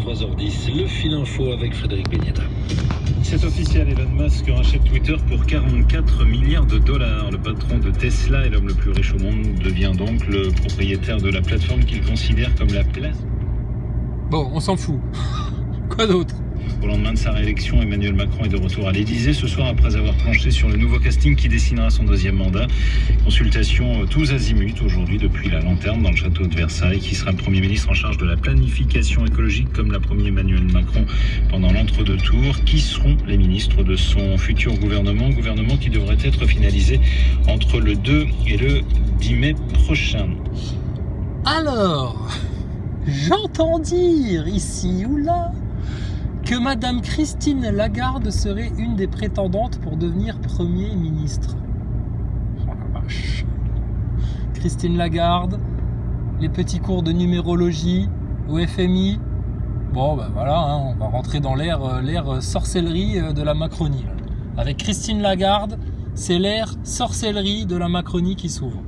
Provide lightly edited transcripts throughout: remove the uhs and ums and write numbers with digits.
3h10, le fil info avec Frédéric Beniata. C'est officiel, Elon Musk rachète Twitter pour 44 milliards de dollars. Le patron de Tesla et l'homme le plus riche au monde devient donc le propriétaire de la plateforme qu'il considère comme la place. Bon, on s'en fout. Quoi d'autre ? Au lendemain de sa réélection, Emmanuel Macron est de retour à l'Élysée ce soir après avoir planché sur le nouveau casting qui dessinera son deuxième mandat. Consultation tous azimuts aujourd'hui depuis la lanterne dans le château de Versailles. Qui sera le Premier ministre en charge de la planification écologique comme l'a promis Emmanuel Macron pendant l'entre-deux tours? Qui seront les ministres de son futur gouvernement qui devrait être finalisé entre le 2 et le 10 mai prochain? Alors, j'entends dire ici ou là que Madame Christine Lagarde serait une des prétendantes pour devenir Premier ministre. Oh la vache. Christine Lagarde, les petits cours de numérologie au FMI. Bon ben voilà, hein, on va rentrer dans l'ère sorcellerie de la Macronie. Avec Christine Lagarde, c'est l'ère sorcellerie de la Macronie qui s'ouvre.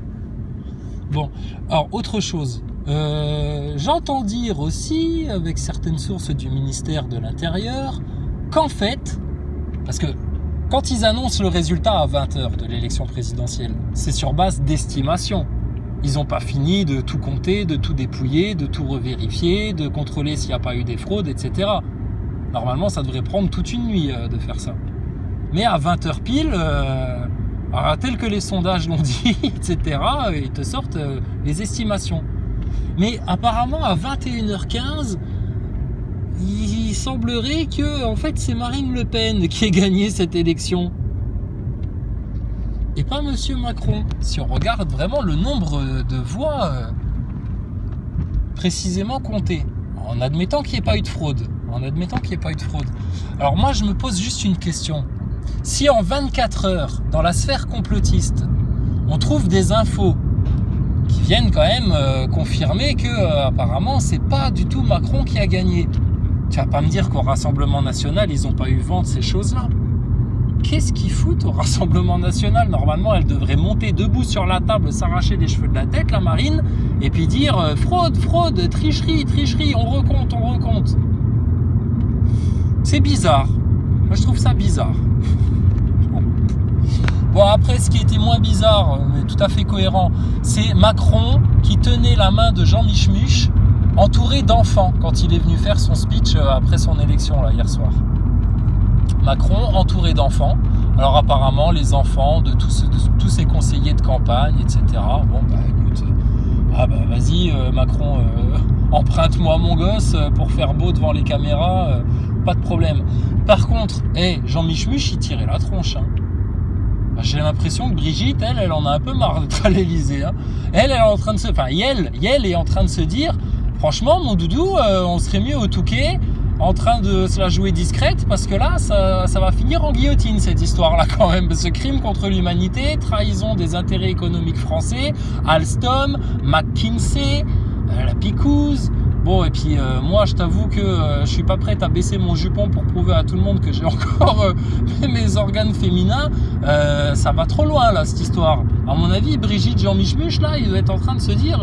Bon, alors autre chose. J'entends dire aussi, avec certaines sources du ministère de l'Intérieur, qu'en fait, parce que quand ils annoncent le résultat à 20h de l'élection présidentielle, c'est sur base d'estimation. Ils n'ont pas fini de tout compter, de tout dépouiller, de tout revérifier, de contrôler s'il n'y a pas eu des fraudes, etc. Normalement, ça devrait prendre toute une nuit de faire ça. Mais à 20h pile, tel que les sondages l'ont dit, etc., ils te sortent les estimations. Mais apparemment, à 21h15, il semblerait que en fait, c'est Marine Le Pen qui ait gagné cette élection. Et pas Monsieur Macron. Si on regarde vraiment le nombre de voix précisément comptées, en admettant qu'il n'y ait pas eu de fraude. Alors moi, je me pose juste une question. Si en 24 heures, dans la sphère complotiste, on trouve des infos qui viennent quand même confirmer que apparemment c'est pas du tout Macron qui a gagné. Tu vas pas me dire qu'au Rassemblement National ils ont pas eu vent de ces choses-là. Qu'est-ce qu'ils foutent au Rassemblement National? Normalement elle devrait monter debout sur la table, s'arracher les cheveux de la tête, la Marine, et puis dire fraude, tricherie, on recompte. C'est bizarre. Moi je trouve ça bizarre. Bon, après, ce qui était moins bizarre, mais tout à fait cohérent, c'est Macron qui tenait la main de Jean Michmuche, entouré d'enfants, quand il est venu faire son speech après son élection, là, hier soir. Macron entouré d'enfants. Alors, apparemment, les enfants de tous ses conseillers de campagne, etc. Bon, bah, écoute, vas-y, Macron, emprunte-moi mon gosse pour faire beau devant les caméras, pas de problème. Par contre, Jean Michmuche, il tirait la tronche, hein. J'ai l'impression que Brigitte, elle en a un peu marre d'être à l'Élysée. Hein. Elle est en train de Yel est en train de se dire, franchement, mon doudou, on serait mieux au Touquet, en train de se la jouer discrète, parce que là, ça va finir en guillotine, cette histoire-là, quand même. Ce crime contre l'humanité, trahison des intérêts économiques français, Alstom, McKinsey, la picouse. Bon, et puis moi, je t'avoue que je suis pas prête à baisser mon jupon pour prouver à tout le monde que j'ai encore mes organes féminins. Ça va trop loin, là, cette histoire. À mon avis, Brigitte Jean Michmuche, là, il doit être en train de se dire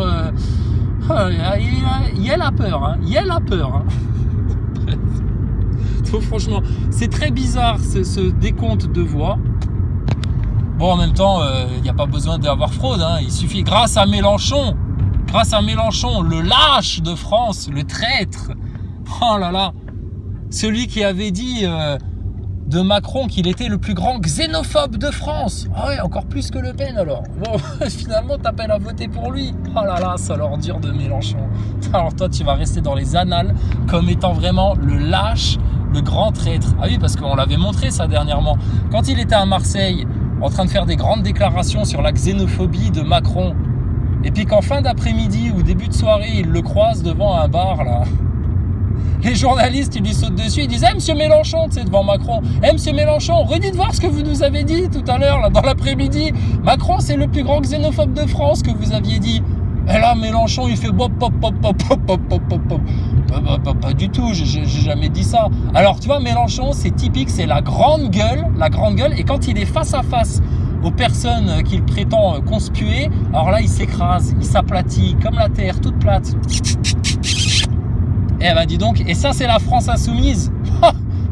Yel a peur, hein. Bref. Donc, franchement, c'est très bizarre, ce décompte de voix. Bon, en même temps, il n'y a pas besoin d'avoir fraude, hein. Il suffit, grâce à Mélenchon, le lâche de France, le traître, oh là là, celui qui avait dit de Macron qu'il était le plus grand xénophobe de France. Ah ouais, encore plus que Le Pen alors. Bon, finalement, t'appelles à voter pour lui. Oh là là, ça l'ordure de Mélenchon. Alors toi, tu vas rester dans les annales comme étant vraiment le lâche, le grand traître. Ah oui, parce qu'on l'avait montré ça dernièrement. Quand il était à Marseille, en train de faire des grandes déclarations sur la xénophobie de Macron, et puis qu'en fin d'après-midi ou début de soirée, il le croise devant un bar, là. Les journalistes, ils lui sautent dessus, ils disent « Monsieur Mélenchon », tu sais, devant Macron. « Monsieur Mélenchon, redites voir ce que vous nous avez dit tout à l'heure, là, dans l'après-midi. Macron, c'est le plus grand xénophobe de France que vous aviez dit. » Et là, Mélenchon, il fait « Bop, pop, pop, pop, pop, pop, pop, pop, pop. » Pas du tout, j'ai jamais dit ça. Alors, tu vois, Mélenchon, c'est typique, c'est la grande gueule, et quand il est face à face aux personnes qu'il prétend conspuer, alors là il s'écrase, il s'aplatit comme la terre toute plate. Eh ben dis donc, et ça c'est la France insoumise.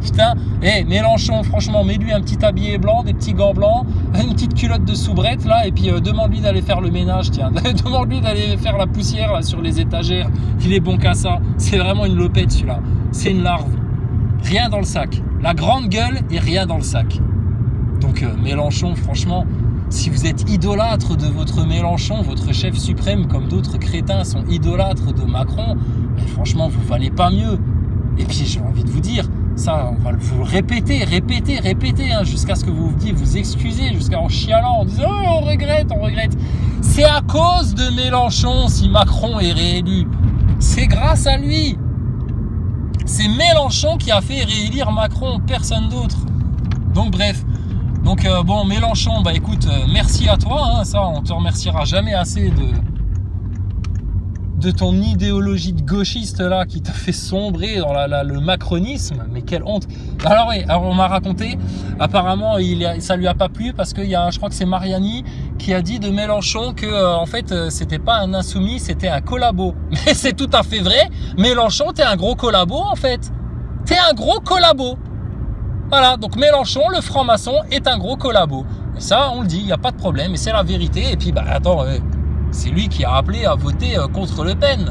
Putain, Mélenchon, franchement, mets-lui un petit tablier blanc, des petits gants blancs, une petite culotte de soubrette là, et puis demande-lui d'aller faire le ménage, tiens. Demande-lui d'aller faire la poussière là, sur les étagères. Il est bon qu'à ça. C'est vraiment une lopette celui-là. C'est une larve. Rien dans le sac. La grande gueule et rien dans le sac. Donc Mélenchon, franchement, si vous êtes idolâtre de votre Mélenchon, votre chef suprême, comme d'autres crétins sont idolâtres de Macron, mais franchement, vous valez pas mieux. Et puis j'ai envie de vous dire, ça, on va vous le répéter, hein, jusqu'à ce que vous vous excusez, jusqu'à en chialant, en disant oh, on regrette. C'est à cause de Mélenchon si Macron est réélu. C'est grâce à lui. C'est Mélenchon qui a fait réélire Macron, personne d'autre. Donc bref. Donc bon, Mélenchon, bah écoute, merci à toi, hein, ça, on te remerciera jamais assez de ton idéologie de gauchiste là qui t'a fait sombrer dans le macronisme, mais quelle honte. Alors oui, alors on m'a raconté, apparemment ça lui a pas plu parce qu'il y a, je crois que c'est Mariani qui a dit de Mélenchon que en fait c'était pas un insoumis, c'était un collabo. Mais c'est tout à fait vrai, Mélenchon t'es un gros collabo en fait, t'es un gros collabo. Voilà, donc Mélenchon, le franc-maçon, est un gros collabo. Et ça, on le dit, il n'y a pas de problème, et c'est la vérité. Et puis, bah attends, c'est lui qui a appelé à voter contre Le Pen.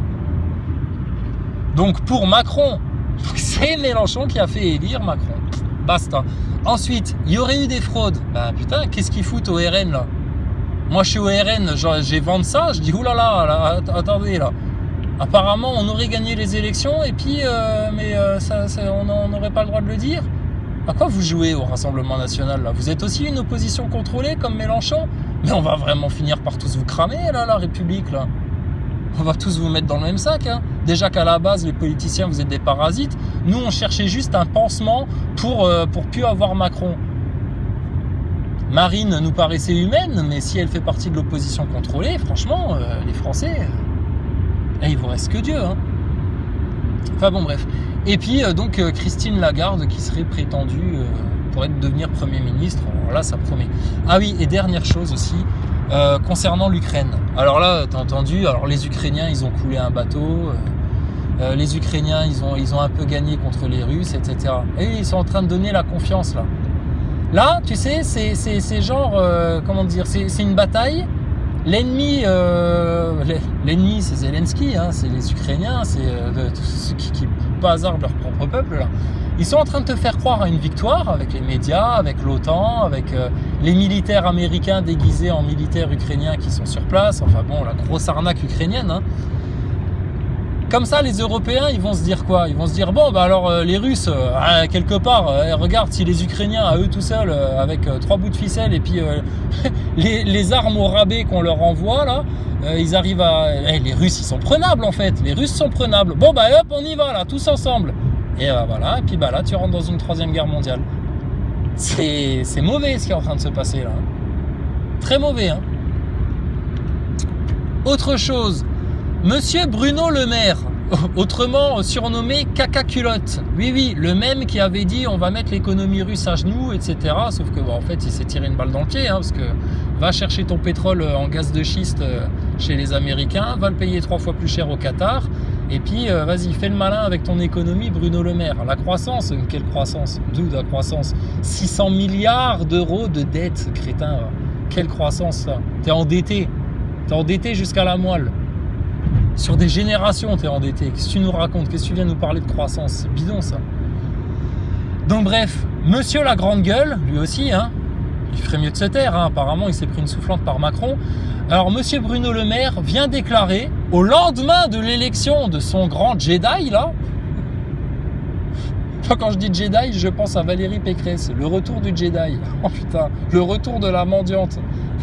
Donc pour Macron, c'est Mélenchon qui a fait élire Macron. Basta. Ensuite, il y aurait eu des fraudes. Bah putain, qu'est-ce qu'ils foutent au RN là? Moi je suis au RN, j'ai vendu ça, je dis oulala, là, attendez là. Apparemment on aurait gagné les élections et puis on n'aurait pas le droit de le dire. À quoi vous jouez au Rassemblement National là? Vous êtes aussi une opposition contrôlée comme Mélenchon? Mais on va vraiment finir par tous vous cramer là, la République là. On va tous vous mettre dans le même sac, hein. Déjà qu'à la base les politiciens vous êtes des parasites. Nous on cherchait juste un pansement pour plus avoir Macron. Marine nous paraissait humaine, mais si elle fait partie de l'opposition contrôlée, franchement, les Français, il vous reste que Dieu, hein. Enfin bon bref. Et puis donc Christine Lagarde qui serait prétendue pour devenir Premier ministre. Alors là ça promet. Ah oui, et dernière chose aussi concernant l'Ukraine. Alors là t'as entendu, alors les Ukrainiens ils ont coulé un bateau, les Ukrainiens ils ont un peu gagné contre les Russes, etc. Et ils sont en train de donner la confiance là. Là tu sais c'est genre comment dire, c'est une bataille. L'ennemi c'est Zelensky, hein, c'est les Ukrainiens, c'est ceux qui hasardent leur propre peuple là. Ils sont en train de te faire croire à une victoire avec les médias, avec l'OTAN, avec les militaires américains déguisés en militaires ukrainiens qui sont sur place. Enfin bon, la grosse arnaque ukrainienne, hein. Comme ça, les Européens, ils vont se dire quoi? Ils vont se dire, bon, bah alors les Russes, quelque part, regarde, si les Ukrainiens, à eux tout seuls, avec 3 bouts de ficelle, et puis les armes au rabais qu'on leur envoie, là, ils arrivent à... les Russes, ils sont prenables, en fait. Les Russes sont prenables. Bon, bah hop, on y va, là, tous ensemble. Et voilà, et puis bah là, tu rentres dans une 3e guerre mondiale. C'est mauvais, ce qui est en train de se passer, là. Très mauvais, hein. Autre chose... Monsieur Bruno Le Maire, autrement surnommé Caca Culotte. Oui, le même qui avait dit on va mettre l'économie russe à genoux, etc. Sauf que en fait il s'est tiré une balle dans le pied, hein, parce que va chercher ton pétrole en gaz de schiste chez les Américains, va le payer 3 fois plus cher au Qatar, et puis vas-y, fais le malin avec ton économie, Bruno Le Maire. La croissance, quelle croissance? D'où la croissance? 600 milliards d'euros de dette, crétin. Quelle croissance ça? T'es endetté jusqu'à la moelle. Sur des générations, t'es endetté. Qu'est-ce que tu nous racontes? Qu'est-ce que tu viens nous parler de croissance? C'est bidon, ça. Donc, bref, monsieur la grande gueule, lui aussi, hein, il ferait mieux de se taire, hein. Apparemment, il s'est pris une soufflante par Macron. Alors, monsieur Bruno Le Maire vient déclarer, au lendemain de l'élection de son grand Jedi, là, quand je dis Jedi, je pense à Valérie Pécresse, le retour du Jedi. Oh putain, le retour de la mendiante.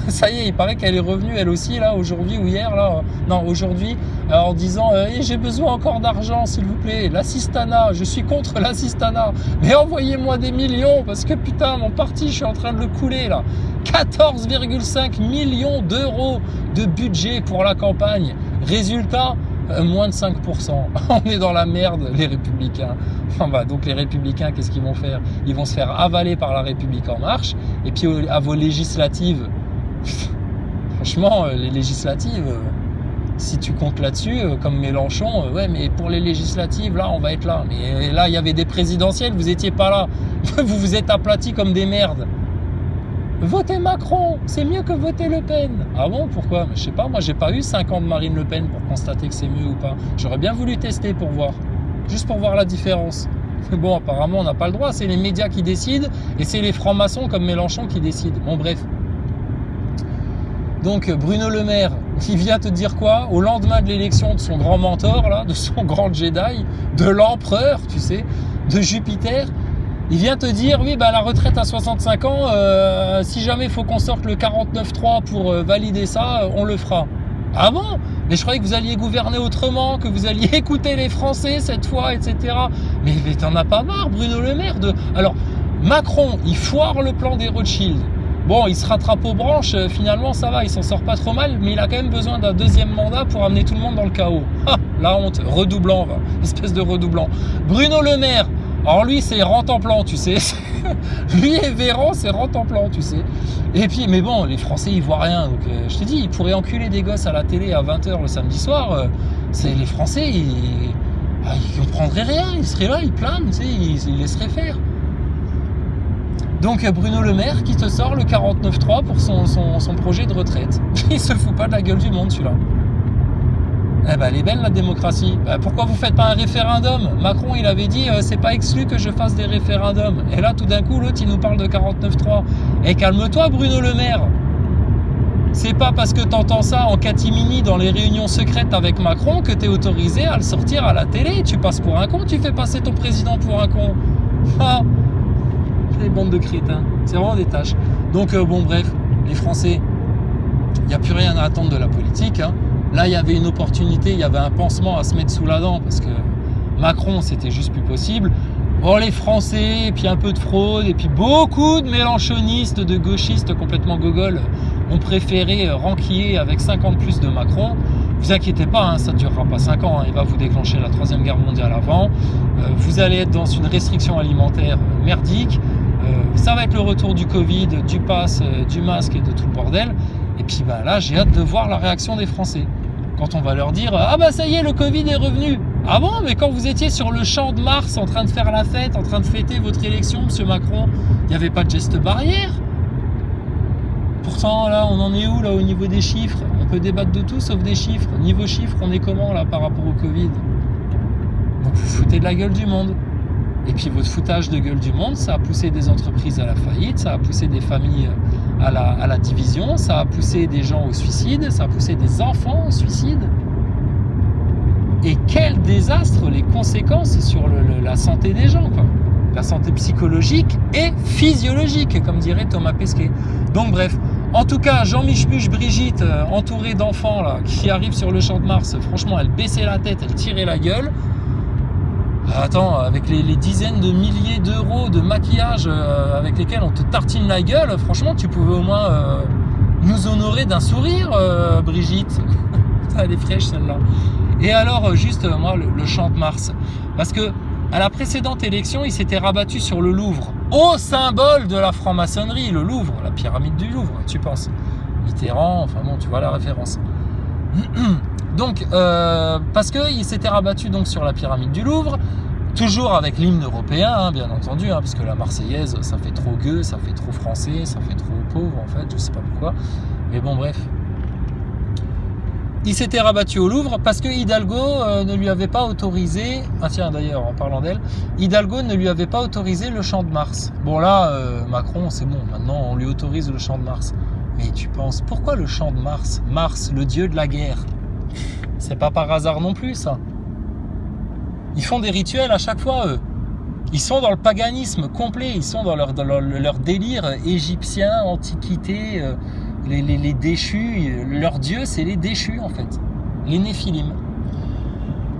Ça y est, il paraît qu'elle est revenue elle aussi là aujourd'hui ou hier là. Non, aujourd'hui en disant j'ai besoin encore d'argent s'il vous plaît. L'assistanat, je suis contre l'assistanat. Mais envoyez-moi des millions parce que putain mon parti je suis en train de le couler là. 14,5 millions d'euros de budget pour la campagne. Résultat, moins de 5%. On est dans la merde, les Républicains. Donc les Républicains, qu'est-ce qu'ils vont faire? Ils vont se faire avaler par la République en marche. Et puis à vos législatives, franchement, les législatives, si tu comptes là-dessus, comme Mélenchon, ouais, mais pour les législatives, là, on va être là. Mais là, il y avait des présidentielles, vous étiez pas là. Vous vous êtes aplatis comme des merdes. Votez Macron, c'est mieux que voter Le Pen. Ah bon, pourquoi? Mais je sais pas, moi, j'ai pas eu 5 ans de Marine Le Pen pour constater que c'est mieux ou pas. J'aurais bien voulu tester pour voir. Juste pour voir la différence. Mais bon, apparemment, on n'a pas le droit. C'est les médias qui décident et c'est les francs-maçons comme Mélenchon qui décident. Bon, bref. Donc, Bruno Le Maire, il vient te dire quoi? Au lendemain de l'élection de son grand mentor, là, de son grand Jedi, de l'empereur, tu sais, de Jupiter, il vient te dire, oui, bah, la retraite à 65 ans, si jamais il faut qu'on sorte le 49.3 pour valider ça, on le fera. Ah bon? Mais je croyais que vous alliez gouverner autrement, que vous alliez écouter les Français cette fois, etc. Mais t'en as pas marre, Bruno Le Maire de... Alors, Macron, il foire le plan des Rothschild. Bon, il se rattrape aux branches, finalement ça va, il s'en sort pas trop mal, mais il a quand même besoin d'un deuxième mandat pour amener tout le monde dans le chaos. Ah, la honte, redoublant, va. Espèce de redoublant. Bruno Le Maire, alors lui c'est rente en plan, tu sais. Lui et Véran, c'est rente en plan, tu sais. Et puis, mais bon, les Français ils voient rien, donc je te dis, ils pourraient enculer des gosses à la télé à 20h le samedi soir, c'est les Français, ils comprendraient rien, ils seraient là, ils planent, tu sais, ils laisseraient faire. Donc Bruno Le Maire qui te sort le 49.3 pour son projet de retraite. Il se fout pas de la gueule du monde celui-là. Eh ben elle est belle la démocratie. Ben, pourquoi vous faites pas un référendum? Macron il avait dit c'est pas exclu que je fasse des référendums. Et là tout d'un coup l'autre il nous parle de 49.3. Et calme-toi Bruno Le Maire. C'est pas parce que t'entends ça en catimini dans les réunions secrètes avec Macron que t'es autorisé à le sortir à la télé. Tu passes pour un con, tu fais passer ton président pour un con. Ah, des bandes de crétins, c'est vraiment des tâches. Donc bon bref, les Français, il n'y a plus rien à attendre de la politique. Hein. Là il y avait une opportunité, il y avait un pansement à se mettre sous la dent parce que Macron c'était juste plus possible. Bon les Français, et puis un peu de fraude, et puis beaucoup de mélenchonistes, de gauchistes complètement gogoles ont préféré renquiller avec 5 ans de plus de Macron. Vous inquiétez pas, hein, ça ne durera pas 5 ans, hein, il va vous déclencher la 3e guerre mondiale avant. Vous allez être dans une restriction alimentaire merdique. Ça va être le retour du Covid, du pass, du masque et de tout le bordel. Et puis bah, là, j'ai hâte de voir la réaction des Français. Quand on va leur dire « Ah bah ça y est, le Covid est revenu !» Ah bon, mais quand vous étiez sur le champ de Mars en train de faire la fête, en train de fêter votre élection, monsieur Macron, il n'y avait pas de geste barrière. Pourtant, là, on en est où là au niveau des chiffres? On peut débattre de tout sauf des chiffres. Niveau chiffres, on est comment là par rapport au Covid? Donc vous foutez de la gueule du monde. Et puis votre foutage de gueule du monde, ça a poussé des entreprises à la faillite, ça a poussé des familles à la division, ça a poussé des gens au suicide, ça a poussé des enfants au suicide. Et quel désastre les conséquences sur la santé des gens, quoi. La santé psychologique et physiologique, comme dirait Thomas Pesquet. Donc bref, en tout cas, Jean-Michel Brigitte, entourée d'enfants là, qui arrivent sur le champ de Mars, franchement, elle baissait la tête, elle tirait la gueule. Attends, avec les dizaines de milliers d'euros de maquillage avec lesquels on te tartine la gueule, franchement, tu pouvais au moins nous honorer d'un sourire, Brigitte. Elle est fraîche celle-là. Et alors, juste, moi, le champ de Mars. Parce que à la précédente élection, il s'était rabattu sur le Louvre. Au symbole de la franc-maçonnerie, le Louvre, la pyramide du Louvre, tu penses. Mitterrand, enfin bon, tu vois la référence. Donc, parce qu'il s'était rabattu donc sur la pyramide du Louvre, toujours avec l'hymne européen, hein, bien entendu, hein, parce que la Marseillaise, ça fait trop gueux, ça fait trop français, ça fait trop pauvre, en fait, je sais pas pourquoi. Mais bon, bref. Il s'était rabattu au Louvre parce que Hidalgo ne lui avait pas autorisé... Ah tiens, d'ailleurs, en parlant d'elle, Hidalgo ne lui avait pas autorisé le champ de Mars. Bon là, Macron, c'est bon, maintenant on lui autorise le champ de Mars. Mais tu penses, pourquoi le champ de Mars? Mars, le dieu de la guerre. C'est pas par hasard non plus, ça. Ils font des rituels à chaque fois, eux. Ils sont dans le paganisme complet, ils sont dans leur délire égyptien, antiquité, les déchus. Leur dieu, c'est les déchus, en fait. Les Néphilim.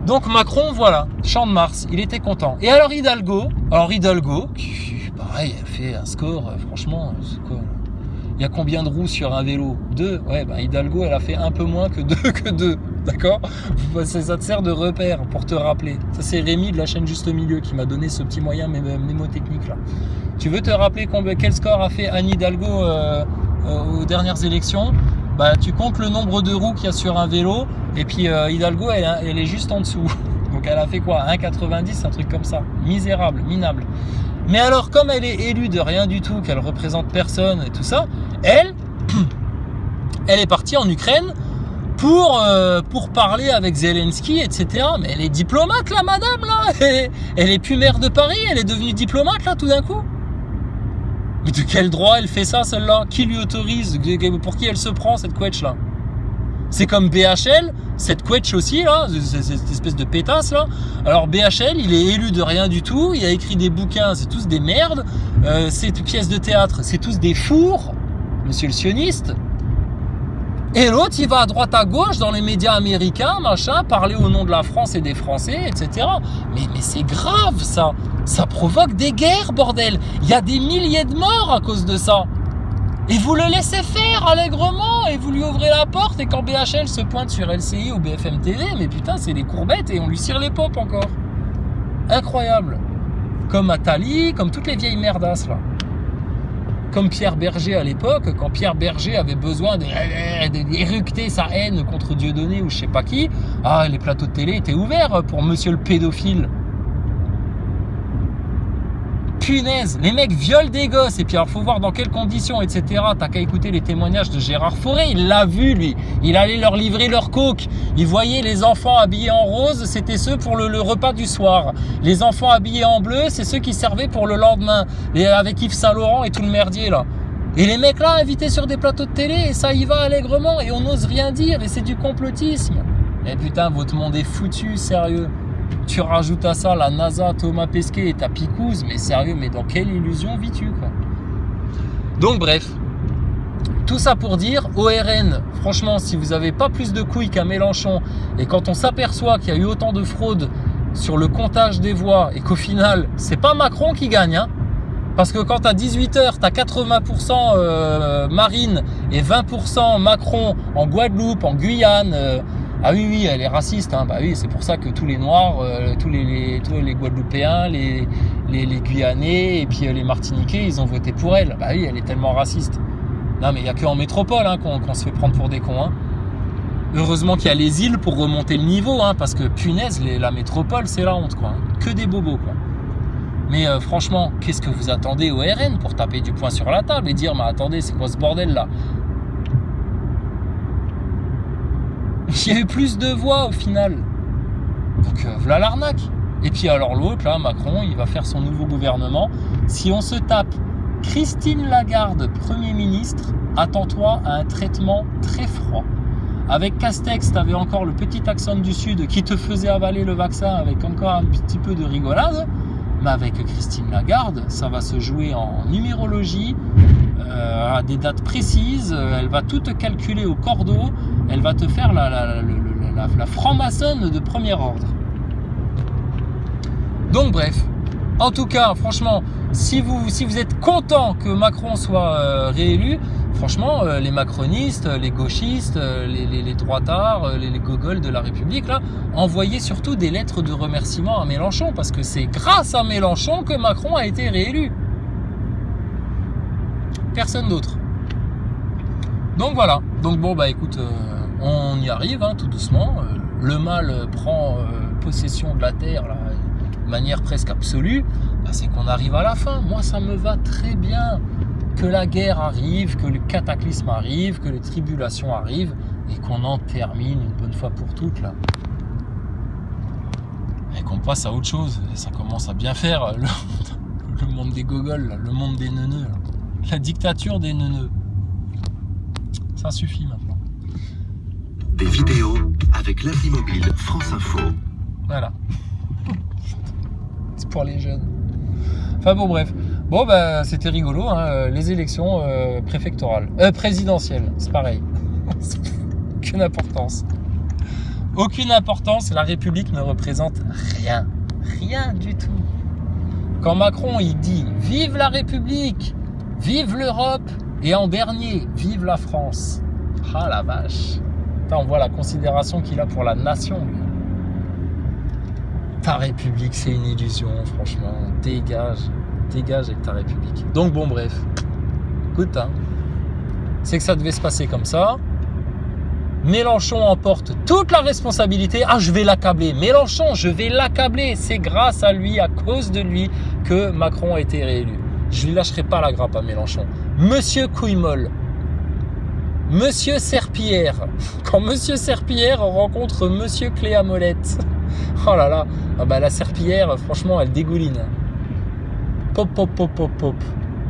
Donc Macron, voilà, champ de Mars, il était content. Et alors Hidalgo, qui, pareil, elle fait un score, franchement, il y a combien de roues sur un vélo? 2. Ouais, bah Hidalgo, elle a fait un peu moins que 2. D'accord? Ça te sert de repère pour te rappeler. Ça, c'est Rémi de la chaîne Juste Milieu qui m'a donné ce petit moyen mémotechnique là. Tu veux te rappeler quel score a fait Anne Hidalgo aux dernières élections? bah, tu comptes le nombre de roues qu'il y a sur un vélo, et puis Hidalgo, elle est juste en dessous. Donc elle a fait quoi, 1,90, un truc comme ça. Misérable, minable. Mais alors, comme elle est élue de rien du tout, qu'elle représente personne et tout ça, elle est partie en Ukraine pour parler avec Zelensky, etc. Mais elle est diplomate, là, madame, là. Elle est plus maire de Paris, elle est devenue diplomate, là, tout d'un coup. Mais de quel droit elle fait ça, celle-là? Qui lui autorise? Pour qui elle se prend, cette quetch, là? C'est comme BHL, cette quetch aussi, là, cette espèce de pétasse, là. Alors, BHL, il est élu de rien du tout, il a écrit des bouquins, c'est tous des merdes. Ces pièces de théâtre, c'est tous des fours, monsieur le sioniste. Et l'autre, il va à droite à gauche dans les médias américains, machin, parler au nom de la France et des Français, etc. Mais c'est grave, ça. Ça provoque des guerres, bordel. Il y a des milliers de morts à cause de ça. Et vous le laissez faire allègrement, et vous lui ouvrez la porte, et quand BHL se pointe sur LCI ou BFM TV, mais putain, c'est des courbettes, et on lui cire les popes encore. Incroyable. Comme Attali, comme toutes les vieilles merdasses, là. Comme Pierre Berger à l'époque, quand Pierre Berger avait besoin d'éructer sa haine contre Dieudonné ou je sais pas qui, les plateaux de télé étaient ouverts pour monsieur le pédophile. Punaise, les mecs violent des gosses, et puis alors faut voir dans quelles conditions, etc. T'as qu'à écouter les témoignages de Gérard Fauré, il l'a vu lui, il allait leur livrer leur coke, il voyait les enfants habillés en rose, c'était ceux pour le repas du soir, les enfants habillés en bleu, c'est ceux qui servaient pour le lendemain, avec Yves Saint-Laurent et tout le merdier là. Et les mecs là invités sur des plateaux de télé, et ça y va allègrement, et on n'ose rien dire, et c'est du complotisme. Mais putain, votre monde est foutu, sérieux. Tu rajoutes à ça la NASA, Thomas Pesquet et ta picouse, mais sérieux, mais dans quelle illusion vis-tu, quoi? Donc bref, tout ça pour dire, au RN, franchement, si vous n'avez pas plus de couilles qu'à Mélenchon, et quand on s'aperçoit qu'il y a eu autant de fraude sur le comptage des voix, et qu'au final, c'est pas Macron qui gagne, hein, parce que quand à 18h, tu as 80% Marine et 20% Macron en Guadeloupe, en Guyane... Ah oui, elle est raciste, hein. Bah oui, c'est pour ça que tous les Noirs, tous les Guadeloupéens, les Guyanais et puis les Martiniquais, ils ont voté pour elle. Bah oui, elle est tellement raciste. Non, mais il n'y a qu'en métropole hein, qu'on se fait prendre pour des cons. Hein. Heureusement qu'il y a les îles pour remonter le niveau, hein, parce que punaise, la métropole, c'est la honte, quoi. Hein. Que des bobos, quoi. Mais franchement, qu'est-ce que vous attendez au RN pour taper du poing sur la table et dire, mais attendez, c'est quoi ce bordel là? Il y a eu plus de voix au final. Donc voilà l'arnaque. Et puis alors l'autre, là, Macron, il va faire son nouveau gouvernement. Si on se tape Christine Lagarde, Premier ministre, attends-toi à un traitement très froid. Avec Castex, tu avais encore le petit accent du Sud qui te faisait avaler le vaccin avec encore un petit peu de rigolade. Mais avec Christine Lagarde, ça va se jouer en numérologie, à des dates précises, elle va tout te calculer au cordeau, elle va te faire la franc-maçonne de premier ordre. Donc bref, en tout cas, franchement, si vous êtes content que Macron soit réélu, franchement, les macronistes, les gauchistes, les droitards, les gogoles de la République, là, envoyez surtout des lettres de remerciement à Mélenchon, parce que c'est grâce à Mélenchon que Macron a été réélu. Personne d'autre. Donc voilà. Donc bon, bah écoute, on y arrive, hein, tout doucement. Le mal prend possession de la terre, là, de manière presque absolue. Bah, c'est qu'on arrive à la fin. Moi, ça me va très bien que la guerre arrive, que le cataclysme arrive, que les tribulations arrivent, et qu'on en termine une bonne fois pour toutes, là. Et qu'on passe à autre chose. Et ça commence à bien faire, le monde des gogoles, là, le monde des neuneux, là. La dictature des neuneux. Ça suffit maintenant. Des vidéos avec l'appli mobile France Info. Voilà. C'est pour les jeunes. Enfin bon, bref. Bon, bah, c'était rigolo, hein, les élections présidentielles. C'est pareil. Aucune importance. Aucune importance. La République ne représente rien. Rien du tout. Quand Macron, il dit « Vive la République !» Vive l'Europe et en dernier, vive la France. Ah la vache. Putain, on voit la considération qu'il a pour la nation, lui. Ta République, c'est une illusion, franchement. Dégage avec ta République. Donc bon, bref. Écoute, hein, c'est que ça devait se passer comme ça. Mélenchon emporte toute la responsabilité. Ah, je vais l'accabler. Mélenchon, je vais l'accabler. C'est grâce à lui, à cause de lui, que Macron a été réélu. Je lui lâcherai pas la grappe à Mélenchon. Monsieur Couille-Molle. Monsieur Serpillière. Quand Monsieur Serpillière rencontre Monsieur Cléa-Molette. Oh là là. Ah bah, la Serpillière, franchement, elle dégouline. Pop, pop, pop, pop, pop.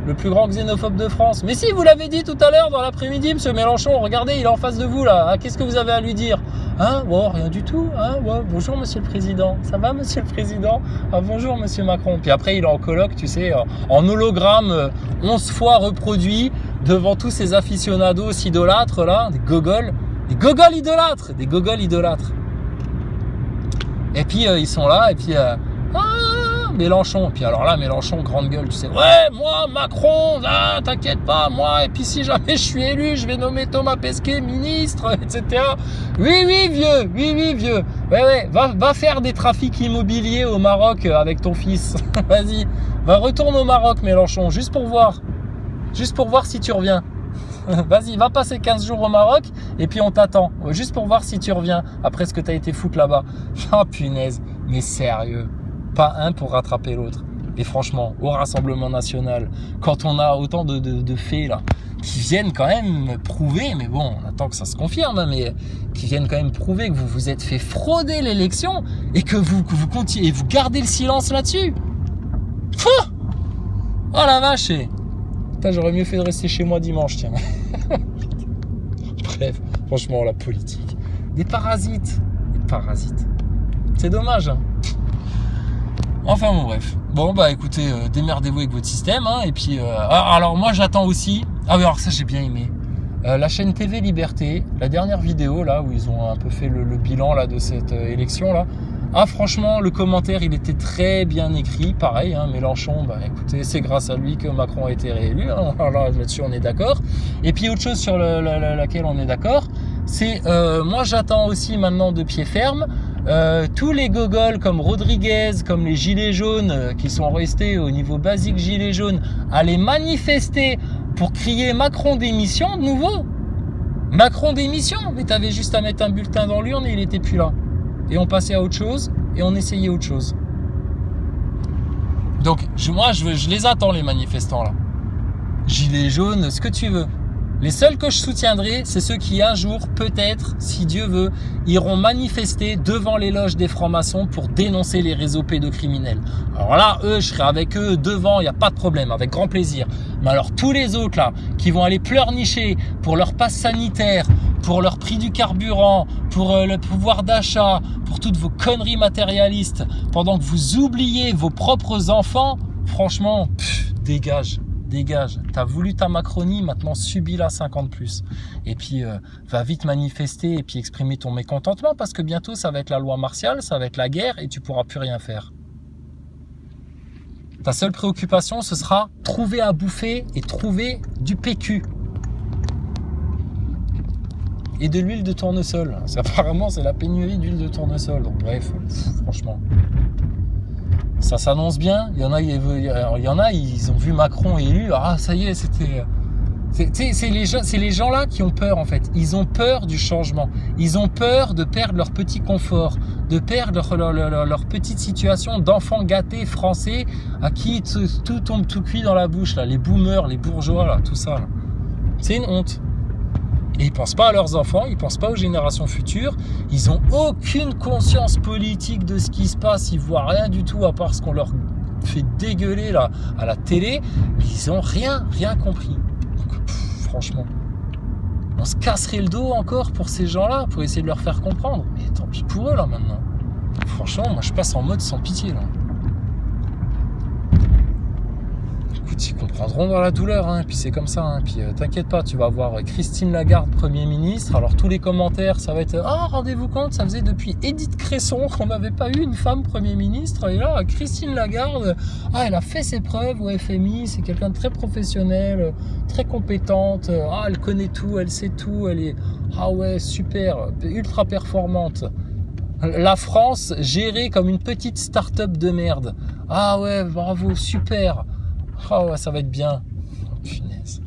Le plus grand xénophobe de France. Mais si, vous l'avez dit tout à l'heure dans l'après-midi, monsieur Mélenchon, regardez, il est en face de vous là. Ah, qu'est-ce que vous avez à lui dire? Hein? Bon, rien du tout. Hein? Bon, bonjour monsieur le président. Ça va monsieur le président? Ah, bonjour monsieur Macron. Puis après, il est en colloque, tu sais, en hologramme 11 fois reproduit devant tous ces aficionados idolâtres là, des gogoles idolâtres, des gogoles idolâtres. Et puis ils sont là, et puis Mélenchon, puis alors là Mélenchon grande gueule, tu sais, ouais moi Macron, ah, t'inquiète pas moi, et puis si jamais je suis élu je vais nommer Thomas Pesquet ministre, etc. Oui vieux, ouais va faire des trafics immobiliers au Maroc avec ton fils. Vas-y, retourne au Maroc Mélenchon, juste pour voir si tu reviens. Vas-y, va passer 15 jours au Maroc et puis on t'attend, juste pour voir si tu reviens après ce que t'as été foutre là-bas. Ah punaise, mais sérieux, pas un pour rattraper l'autre. Et franchement, au Rassemblement National, quand on a autant de faits là, qui viennent quand même prouver, mais bon, on attend que ça se confirme, hein, mais qui viennent quand même prouver que vous vous êtes fait frauder l'élection et que vous continuez, vous gardez le silence là-dessus. Fou! Oh la vache! Putain, j'aurais mieux fait de rester chez moi dimanche, tiens. Bref, franchement, la politique. Des parasites. C'est dommage, hein. Enfin bon, bref. Bon, bah écoutez, démerdez-vous avec votre système, hein, et puis... alors moi, j'attends aussi... Ah oui, alors ça, j'ai bien aimé. La chaîne TV Liberté, la dernière vidéo, là, où ils ont un peu fait le bilan, là, de cette élection, là. Ah, franchement, le commentaire, il était très bien écrit. Pareil, hein, Mélenchon, bah écoutez, c'est grâce à lui que Macron a été réélu. Hein. Alors, là-dessus, on est d'accord. Et puis, autre chose sur laquelle on est d'accord, c'est... moi, j'attends aussi maintenant de pied ferme tous les gogoles comme Rodriguez, comme les gilets jaunes qui sont restés au niveau basique gilets jaunes, à les manifester pour crier Macron démission de nouveau. Macron démission, mais t'avais juste à mettre un bulletin dans l'urne et il était plus là. Et on passait à autre chose et on essayait autre chose. Donc je les attends les manifestants là. Gilets jaunes, ce que tu veux. Les seuls que je soutiendrai, c'est ceux qui un jour, peut-être, si Dieu veut, iront manifester devant les loges des francs-maçons pour dénoncer les réseaux pédocriminels. Alors là, eux, je serai avec eux devant, il n'y a pas de problème, avec grand plaisir. Mais alors tous les autres là, qui vont aller pleurnicher pour leur passe sanitaire, pour leur prix du carburant, pour le pouvoir d'achat, pour toutes vos conneries matérialistes, pendant que vous oubliez vos propres enfants, franchement, dégage. T'as voulu ta Macronie, maintenant subis-la 50+. Et puis, va vite manifester et puis exprimer ton mécontentement parce que bientôt, ça va être la loi martiale, ça va être la guerre et tu pourras plus rien faire. Ta seule préoccupation, ce sera trouver à bouffer et trouver du PQ. Et de l'huile de tournesol. Apparemment, c'est la pénurie d'huile de tournesol. Donc bref, franchement... Ça s'annonce bien. Il y en a, ils ont vu Macron élu. Ah, ça y est, c'était... C'est les gens-là qui ont peur, en fait. Ils ont peur du changement. Ils ont peur de perdre leur petit confort, de perdre leur petite situation d'enfants gâtés français à qui tout tombe tout cuit dans la bouche, là. Les boomers, les bourgeois, là, tout ça, là. C'est une honte. Et ils pensent pas à leurs enfants, ils pensent pas aux générations futures, ils ont aucune conscience politique de ce qui se passe, ils voient rien du tout à part ce qu'on leur fait dégueuler là à la télé, ils ont rien compris. Donc, franchement, on se casserait le dos encore pour ces gens-là, pour essayer de leur faire comprendre. Mais tant pis pour eux là maintenant. Franchement, moi je passe en mode sans pitié là. Écoute, ils comprendront dans la douleur, hein, puis c'est comme ça, hein, puis t'inquiète pas, tu vas voir Christine Lagarde Premier ministre, alors tous les commentaires, ça va être « Ah, rendez-vous compte, ça faisait depuis Édith Cresson qu'on n'avait pas eu une femme Premier ministre, et là, Christine Lagarde, ah, elle a fait ses preuves au FMI, c'est quelqu'un de très professionnel, très compétente, ah, elle connaît tout, elle sait tout, elle est, ah ouais, super, ultra performante. La France gérée comme une petite start-up de merde. Ah ouais, bravo, super. Ah ouais, ça va être bien. Oh, punaise.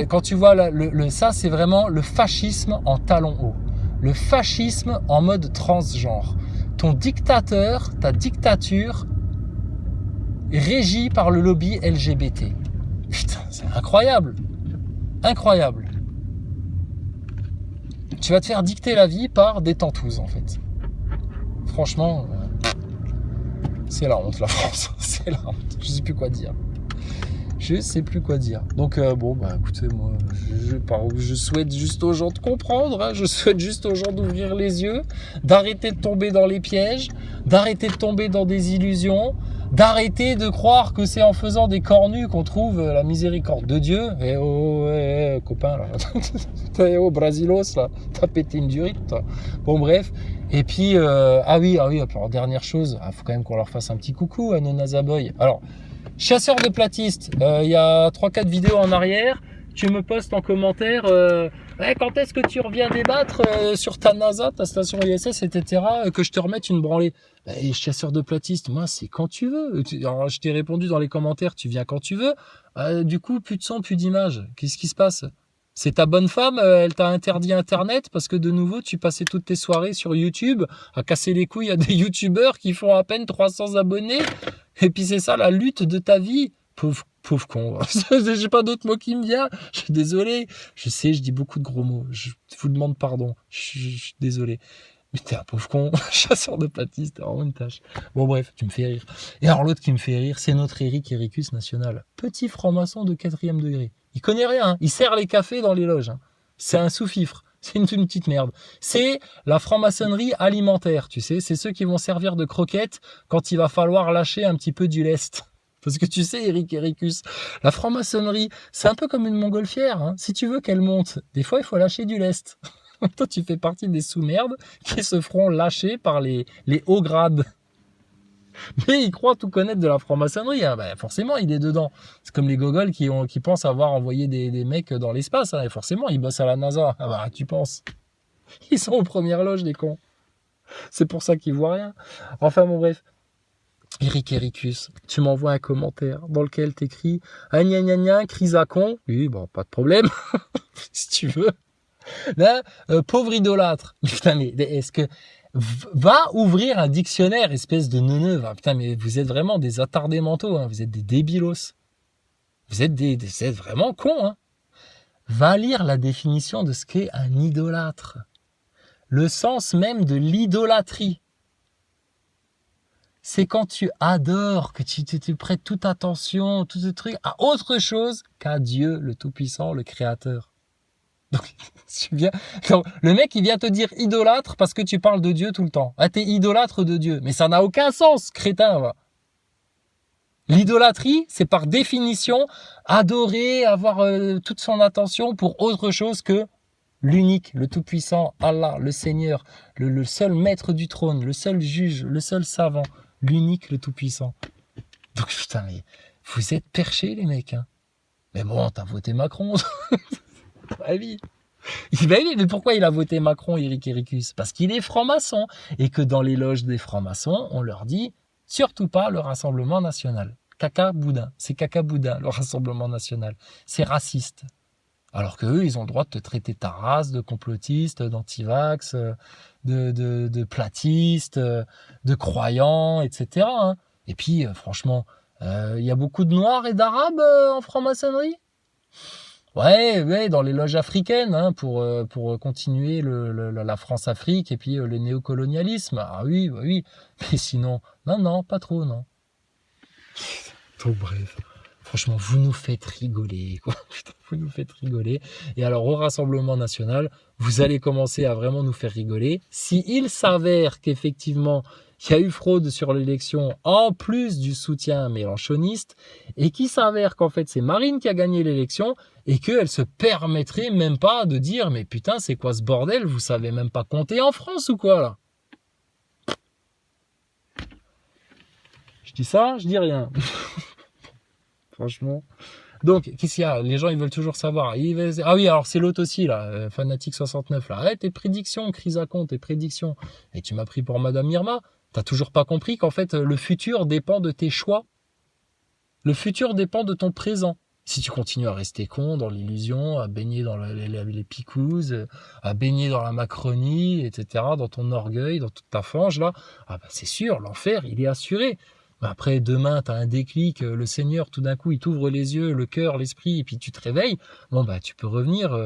Quand tu vois là, ça, c'est vraiment le fascisme en talons hauts. Le fascisme en mode transgenre. Ton dictateur, ta dictature, est régie par le lobby LGBT. Putain, c'est incroyable. Incroyable. Tu vas te faire dicter la vie par des tantous, en fait. Franchement, c'est la honte, la France. C'est la honte. Je sais plus quoi dire. Je sais plus quoi dire. Donc bon, bah écoutez, moi, je souhaite juste aux gens de comprendre. Hein. Je souhaite juste aux gens d'ouvrir les yeux, d'arrêter de tomber dans les pièges, d'arrêter de tomber dans des illusions, d'arrêter de croire que c'est en faisant des cornus qu'on trouve la miséricorde de Dieu. Eh oh, copain, là. Eh oh, Brasilos, là. T'as pété une durite, toi. Bon, bref. Et puis, ah oui, alors, dernière chose, faut quand même qu'on leur fasse un petit coucou à nos Nazaboy. Alors, chasseur de platistes, il y a 3-4 vidéos en arrière, tu me postes en commentaire quand est-ce que tu reviens débattre sur ta NASA, ta station ISS, etc., que je te remette une branlée. Et chasseur de platistes, moi, c'est quand tu veux. Alors, je t'ai répondu dans les commentaires, tu viens quand tu veux. Du coup, plus de son, plus d'image. Qu'est-ce qui se passe ? C'est ta bonne femme, elle t'a interdit Internet parce que de nouveau, tu passais toutes tes soirées sur YouTube à casser les couilles à des YouTubeurs qui font à peine 300 abonnés. Et puis c'est ça la lutte de ta vie. Pauvre con. J'ai pas d'autres mots qui me viennent. Je suis désolé. Je sais, je dis beaucoup de gros mots. Je vous demande pardon. Je suis désolé. Mais t'es un pauvre con. Chasseur de platistes, t'as vraiment une tâche. Bon bref, tu me fais rire. Et alors l'autre qui me fait rire, c'est notre Eric Ericus national. Petit franc-maçon de 4e degré. Il connaît rien. Hein. Il sert les cafés dans les loges. Hein. C'est un sous-fifre. C'est une petite merde. C'est la franc-maçonnerie alimentaire, tu sais. C'est ceux qui vont servir de croquettes quand il va falloir lâcher un petit peu du lest. Parce que tu sais, Eric Ericus, la franc-maçonnerie, c'est un peu comme une montgolfière. Hein. Si tu veux qu'elle monte, des fois, il faut lâcher du lest. Toi, tu fais partie des sous-merdes qui se feront lâcher par les hauts grades. Mais il croit tout connaître de la franc-maçonnerie. Hein. Ben, forcément, il est dedans. C'est comme les gogols qui pensent avoir envoyé des mecs dans l'espace. Hein. Et forcément, ils bossent à la NASA. Ah bah, tu penses. Ils sont aux premières loges, les cons. C'est pour ça qu'ils voient rien. Enfin, bon, bref. Eric Ericus, tu m'envoies un commentaire dans lequel t'écris « Ah, gna gna gna, crise à con. » Oui, bon, pas de problème. Si tu veux. Là, pauvre idolâtre. Putain, mais est-ce que... Va ouvrir un dictionnaire, espèce de neuneu. Putain, mais vous êtes vraiment des attardés mentaux, hein. Vous êtes des débilos. Vous êtes vraiment cons, hein. Va lire la définition de ce qu'est un idolâtre. Le sens même de l'idolâtrie. C'est quand tu adores, que tu prêtes toute attention, tout ce truc, à autre chose qu'à Dieu, le Tout-Puissant, le Créateur. Donc, le mec, il vient te dire idolâtre parce que tu parles de Dieu tout le temps. Ah, t'es idolâtre de Dieu. Mais ça n'a aucun sens, crétin, va. L'idolâtrie, c'est par définition adorer, avoir toute son attention pour autre chose que l'unique, le tout-puissant, Allah, le Seigneur, le seul maître du trône, le seul juge, le seul savant, l'unique, le tout-puissant. Donc, putain, mais vous êtes perchés, les mecs, hein. Mais bon, t'as voté Macron. Ah oui. Ben oui, mais pourquoi il a voté Macron, Eric Ericus ? Parce qu'il est franc-maçon et que dans les loges des francs-maçons, on leur dit surtout pas le Rassemblement national. Caca boudin, c'est caca boudin le Rassemblement national. C'est raciste. Alors que eux, ils ont le droit de te traiter ta race de complotiste, d'antivax, de platiste, de croyant, etc. Hein. Et puis, franchement, il y a beaucoup de Noirs et d'Arabes en franc-maçonnerie. Ouais, dans les loges africaines, hein, pour continuer la France-Afrique et puis le néocolonialisme. Ah oui, bah oui. Mais sinon, non, pas trop, non. Donc bref, franchement, vous nous faites rigoler, quoi. Vous nous faites rigoler. Et alors, au Rassemblement national, vous allez commencer à vraiment nous faire rigoler. Si il s'avère qu'effectivement, il y a eu fraude sur l'élection, en plus du soutien mélenchoniste, et qu'il s'avère qu'en fait, c'est Marine qui a gagné l'élection, et qu'elle se permettrait même pas de dire « Mais putain, c'est quoi ce bordel ? Vous savez même pas compter en France ou quoi, là ?» Je dis ça, je dis rien. Franchement. Donc, qu'est-ce qu'il y a ? Les gens, ils veulent toujours savoir. Ah oui, alors c'est l'autre aussi, là, Fanatique69, là. Tes prédictions, crise à con, tes prédictions. Et tu m'as pris pour Madame Irma. T'as toujours pas compris qu'en fait, le futur dépend de tes choix. Le futur dépend de ton présent. Si tu continues à rester con dans l'illusion, à baigner dans les picouzes, à baigner dans la Macronie, etc., dans ton orgueil, dans toute ta fange, là, ah bah c'est sûr, l'enfer, il est assuré. Mais après, demain, tu as un déclic, le Seigneur, tout d'un coup, il t'ouvre les yeux, le cœur, l'esprit, et puis tu te réveilles. Bon, bah, tu peux revenir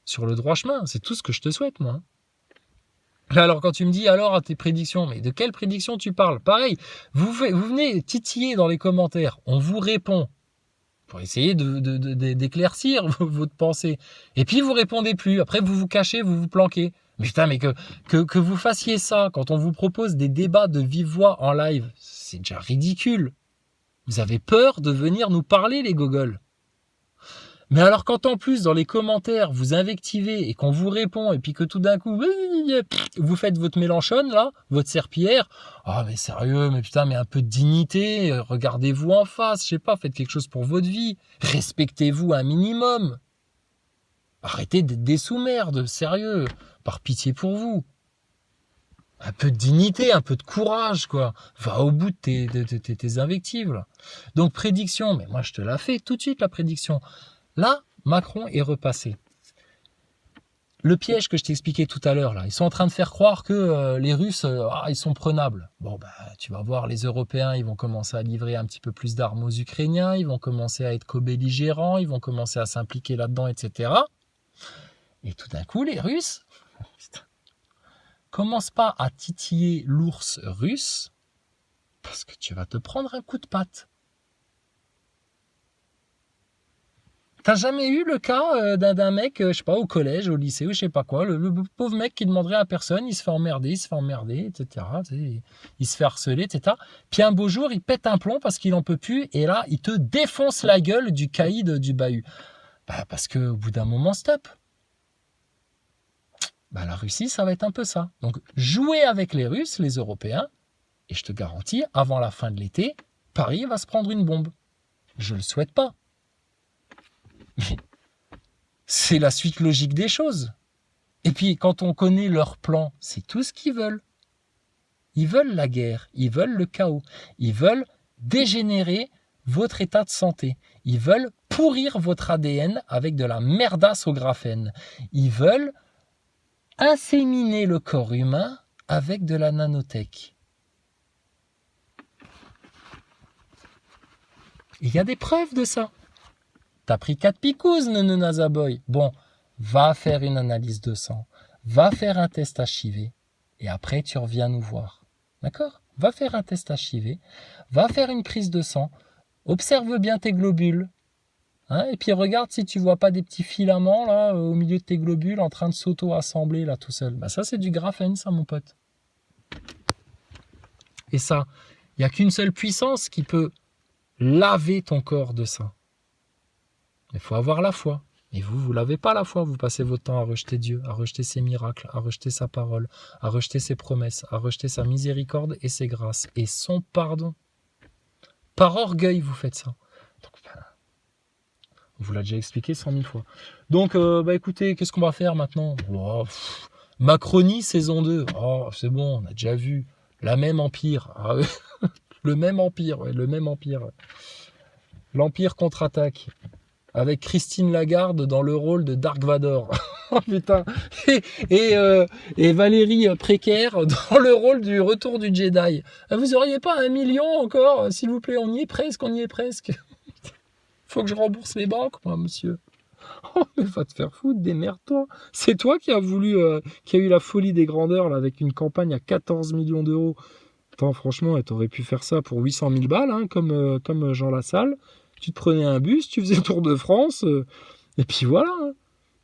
sur le droit chemin. C'est tout ce que je te souhaite, moi. Alors, quand tu me dis, alors, à tes prédictions, mais de quelles prédictions tu parles? Pareil, vous venez titiller dans les commentaires, on vous répond. Pour essayer d'éclaircir votre pensée. Et puis vous répondez plus. Après vous vous cachez, vous vous planquez. Mais putain, mais que vous fassiez ça quand on vous propose des débats de vive voix en live, c'est déjà ridicule. Vous avez peur de venir nous parler, les gogoles. Mais alors quand en plus dans les commentaires vous invectivez et qu'on vous répond et puis que tout d'un coup vous faites votre Mélenchon là, votre serpillière, ah mais sérieux, mais putain, mais un peu de dignité, regardez-vous en face, je sais pas, faites quelque chose pour votre vie, respectez-vous un minimum. Arrêtez d'être des sous-merdes, sérieux, par pitié pour vous. Un peu de dignité, un peu de courage, quoi. Va au bout de tes invectives, là. Donc prédiction, mais moi je te la fais tout de suite la prédiction. Là, Macron est repassé. Le piège que je t'expliquais tout à l'heure, là, ils sont en train de faire croire que les Russes, ils sont prenables. Bon, bah, tu vas voir, les Européens, ils vont commencer à livrer un petit peu plus d'armes aux Ukrainiens, ils vont commencer à être co-belligérants, ils vont commencer à s'impliquer là-dedans, etc. Et tout d'un coup, les Russes, commence pas à titiller l'ours russe, parce que tu vas te prendre un coup de patte. T'as jamais eu le cas d'un mec, je sais pas, au collège, au lycée, ou je sais pas quoi, le pauvre mec qui demanderait à personne, il se fait emmerder, etc. Il se fait harceler, etc. Puis un beau jour, il pète un plomb parce qu'il en peut plus, et là, il te défonce la gueule du caïd du bahut. Bah, parce que au bout d'un moment, stop. Bah, la Russie, ça va être un peu ça. Donc, jouez avec les Russes, les Européens, et je te garantis, avant la fin de l'été, Paris va se prendre une bombe. Je le souhaite pas. Mais c'est la suite logique des choses. Et puis, quand on connaît leur plan, c'est tout ce qu'ils veulent. Ils veulent la guerre, ils veulent le chaos, ils veulent dégénérer votre état de santé. Ils veulent pourrir votre ADN avec de la merdasse au graphène. Ils veulent inséminer le corps humain avec de la nanotech. Il y a des preuves de ça. T'as pris 4 picouzes, Nazaboy. Bon, va faire une analyse de sang, va faire un test HIV, et après tu reviens nous voir. D'accord? Va faire un test HIV, va faire une prise de sang, observe bien tes globules, hein, et puis regarde si tu vois pas des petits filaments là au milieu de tes globules en train de s'auto-assembler là tout seul. Bah ça c'est du graphène, ça mon pote. Et ça, il n'y a qu'une seule puissance qui peut laver ton corps de ça. Il faut avoir la foi. Et vous l'avez pas la foi. Vous passez votre temps à rejeter Dieu, à rejeter ses miracles, à rejeter sa parole, à rejeter ses promesses, à rejeter sa miséricorde et ses grâces et son pardon. Par orgueil, vous faites ça. Donc, on vous l'a déjà expliqué 100 000 fois. Donc, écoutez, qu'est-ce qu'on va faire maintenant? Macronie, saison 2. Oh, c'est bon, on a déjà vu. La même empire. Ah, ouais. Le même empire, ouais, le même empire. L'empire contre-attaque. Avec Christine Lagarde dans le rôle de Dark Vador. Oh putain. Et Valérie Précaire dans le rôle du retour du Jedi. Vous auriez pas 1 million encore, s'il vous plaît? On y est presque. Faut que je rembourse les banques, moi, monsieur. Oh, mais va te faire foutre, démerde-toi. C'est toi qui a voulu, qui a eu la folie des grandeurs, là, avec une campagne à 14 millions d'euros. Attends, franchement, t'aurais pu faire ça pour 800 000 balles, hein, comme Jean Lassalle. Tu te prenais un bus, tu faisais le Tour de France, et puis voilà. Hein.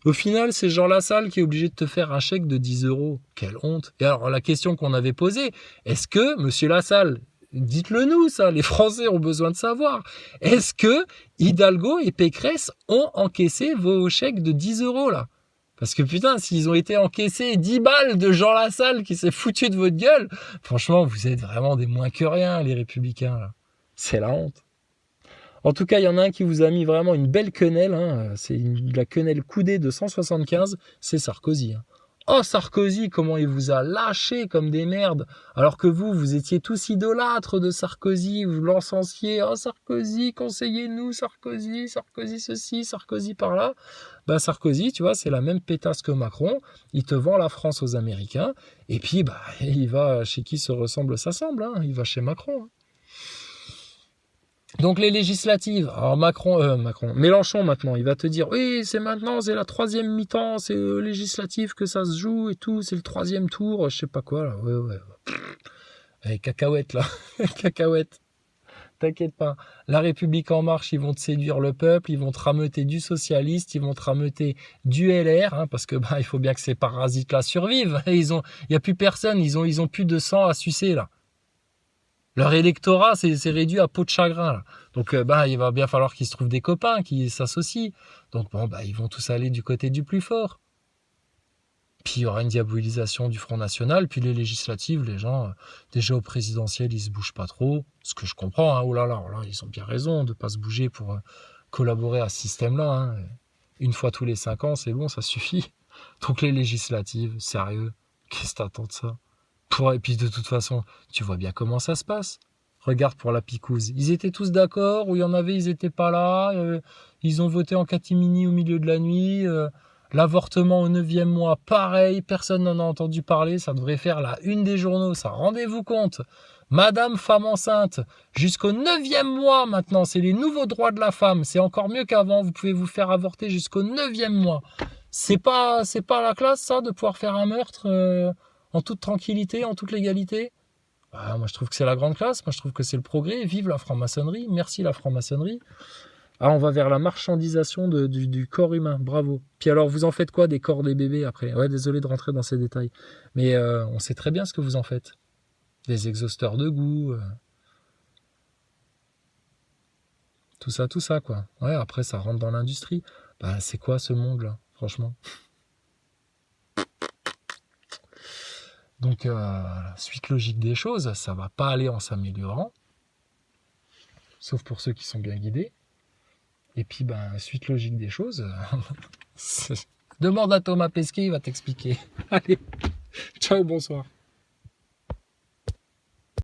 Au final, c'est Jean Lassalle qui est obligé de te faire un chèque de 10 euros. Quelle honte. Et alors, la question qu'on avait posée, est-ce que, monsieur Lassalle, dites-le nous, ça, les Français ont besoin de savoir, est-ce que Hidalgo et Pécresse ont encaissé vos chèques de 10 euros, là? Parce que putain, s'ils ont été encaissés 10 balles de Jean Lassalle qui s'est foutu de votre gueule, franchement, vous êtes vraiment des moins que rien, les Républicains, là. C'est la honte. En tout cas, il y en a un qui vous a mis vraiment une belle quenelle. Hein. C'est la quenelle coudée de 175. C'est Sarkozy. Hein. Oh Sarkozy, comment il vous a lâché comme des merdes, alors que vous étiez tous idolâtres de Sarkozy, vous l'encensiez, oh Sarkozy, conseillez-nous, Sarkozy, Sarkozy ceci, Sarkozy par là. Bah Sarkozy, tu vois, c'est la même pétasse que Macron, il te vend la France aux Américains, et puis bah il va chez qui se ressemble s'assemble, hein, il va chez Macron. Hein. Donc les législatives, alors Mélenchon maintenant, il va te dire oui c'est maintenant, c'est la 3e mi-temps, c'est législative que ça se joue et tout, c'est le 3e tour, je sais pas quoi là, ouais. Allez, cacahuète là, cacahuète, t'inquiète pas, la République en marche, ils vont te séduire le peuple, ils vont te rameuter du socialiste, ils vont te rameuter du LR, hein, parce que bah il faut bien que ces parasites là survivent, il y a plus personne, ils ont plus de sang à sucer là. Leur électorat, c'est réduit à peau de chagrin. Là. Donc, il va bien falloir qu'ils se trouvent des copains, qui s'associent. Donc, ils vont tous aller du côté du plus fort. Puis, il y aura une diabolisation du Front National. Puis, les législatives, les gens, déjà au présidentiel, ils se bougent pas trop. Ce que je comprends, hein. Oh là là, ils ont bien raison de pas se bouger pour collaborer à ce système-là. Hein. Une fois tous les 5 ans, c'est bon, ça suffit. Donc, les législatives, sérieux, qu'est-ce que t'attends de ça ? Et puis de toute façon, tu vois bien comment ça se passe. Regarde pour la picouse. Ils étaient tous d'accord, ou il y en avait, ils n'étaient pas là. Ils ont voté en catimini au milieu de la nuit. L'avortement au 9e mois, pareil. Personne n'en a entendu parler. Ça devrait faire la une des journaux. Ça, rendez-vous compte. Madame femme enceinte, jusqu'au 9e mois maintenant. C'est les nouveaux droits de la femme. C'est encore mieux qu'avant. Vous pouvez vous faire avorter jusqu'au 9e mois. C'est pas la classe, ça, de pouvoir faire un meurtre en toute tranquillité, en toute légalité. Moi, je trouve que c'est la grande classe. Moi, je trouve que c'est le progrès. Vive la franc-maçonnerie. Merci la franc-maçonnerie. Ah, on va vers la marchandisation du corps humain. Bravo. Puis alors, vous en faites quoi des corps des bébés après ? Ouais, désolé de rentrer dans ces détails. Mais on sait très bien ce que vous en faites. Des exhausteurs de goût. Tout ça, quoi. Ouais, après, ça rentre dans l'industrie. C'est quoi ce monde-là, franchement ? Donc, suite logique des choses, ça va pas aller en s'améliorant, sauf pour ceux qui sont bien guidés. Et puis, suite logique des choses, demande à Thomas Pesquet, il va t'expliquer. Allez, ciao, bonsoir.